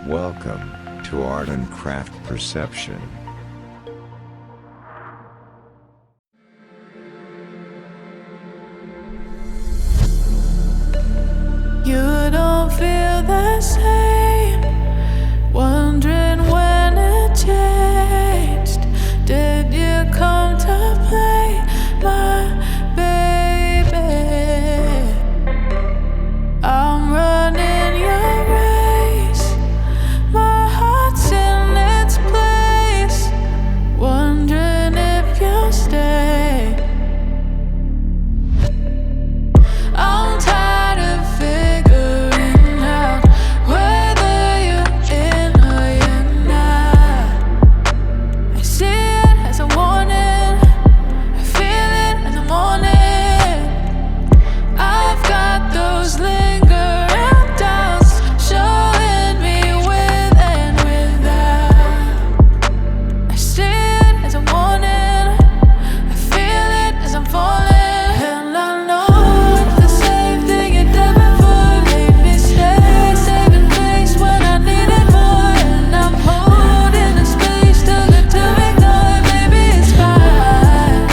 Welcome to Art and Craft Perception. You don't feel the same, wondering when it changed. Did you come to play, my baby? I'm running your race, my heart's in its place, wondering if you'll stay. I'm tired of figuring out whether you're in or you're not. I see it as a warning, I feel it in the morning. I've got those lingering doubts, showing me with and without. I see it as a warning, I feel it as I'm falling. And I know it's the same thing you did before, made me stay, saving face when I needed more. And I'm holding a space too good to ignore, baby, it's fine.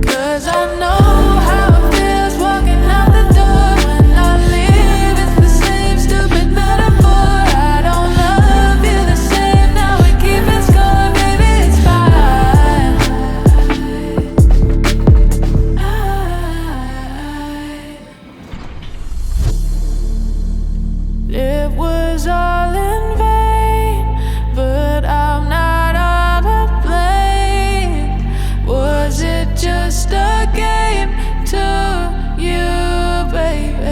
'Cause I know how it feels walking out the door. When I leave, it's the same stupid metaphor. I don't love you the same, now we keep it score, baby, it's fine. It was all in vain, but I'm not all to blame. Was it just a game to you, baby?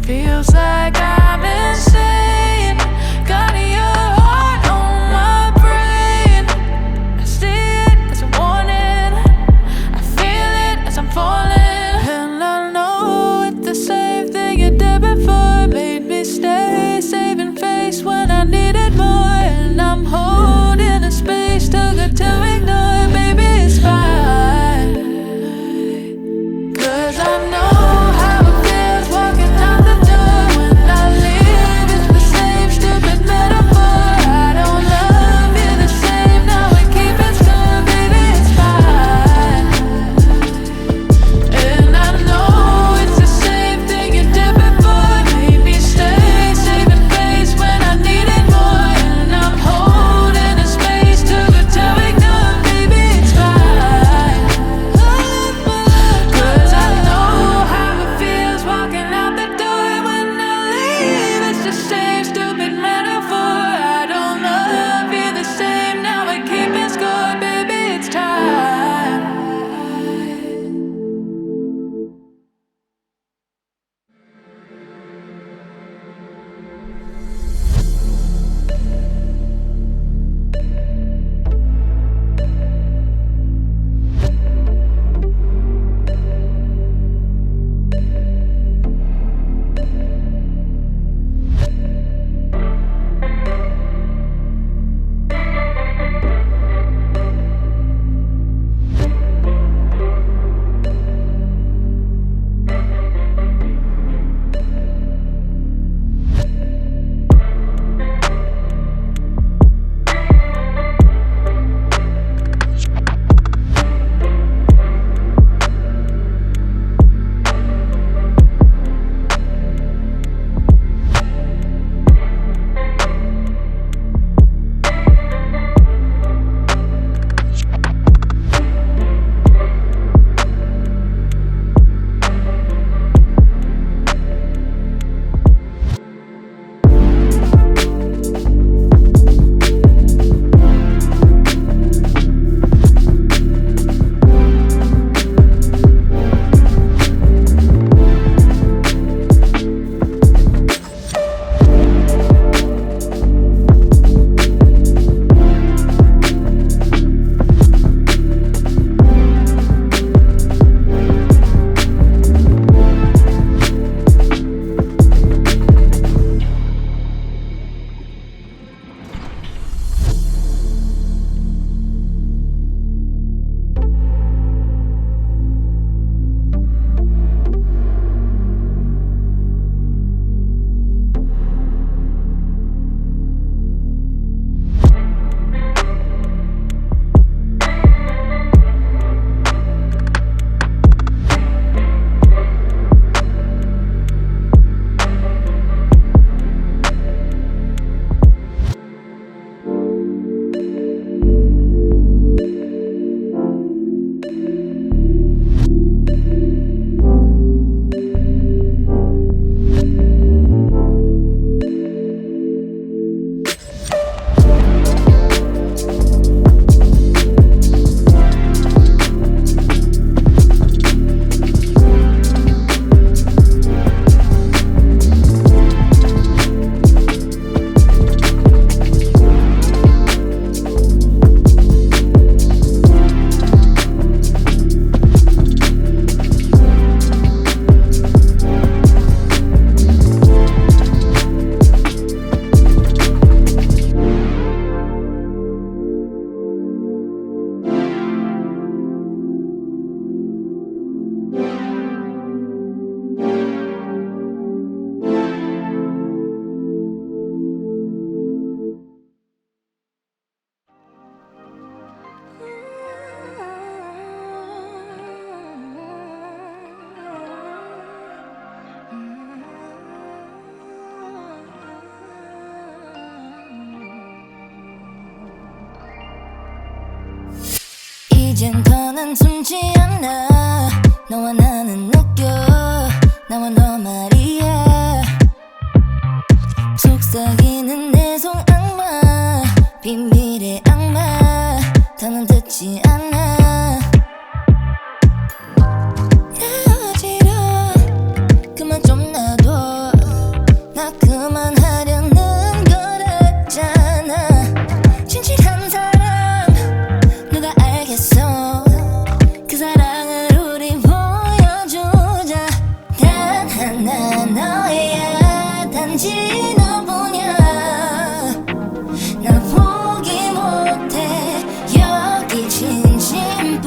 Feels like I'm insane, got your heart on my brain. I see it as a warning, I feel it as I'm falling. And I know it's the same thing you did before, made me stay, saving face when I needed more. And I'm holding a space too good to ignore, baby, it's fine. 'Cause I know how it feels walking out the door. When I 이젠 더는 숨지 않아. 너와 나는 느껴 나와 너 말이야. 속삭이는 내 손악마 비밀의 악마 더는 듣지 않아. 헤어지려 그만 좀 놔둬. 나 그만하려는 거랬잖아. 진실한 사랑 누가 알겠어. 그 사랑을 우리 보여주자. 단 하나 너야 단지 너뿐이야. 나 포기 못해 여기 진심뿐인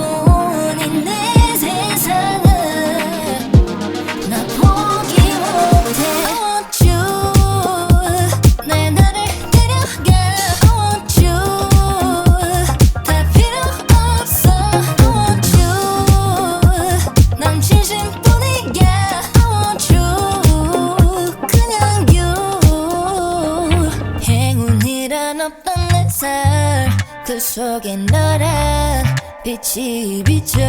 내 세상을. 나 포기 못해. I want you 너의 나를 데려가. I want you 다 필요 없어. I want you 난 진심뿐이야. I want you 그냥 you. 행운이란 없던 내 살 그 속에 너란 빛이 비쳐.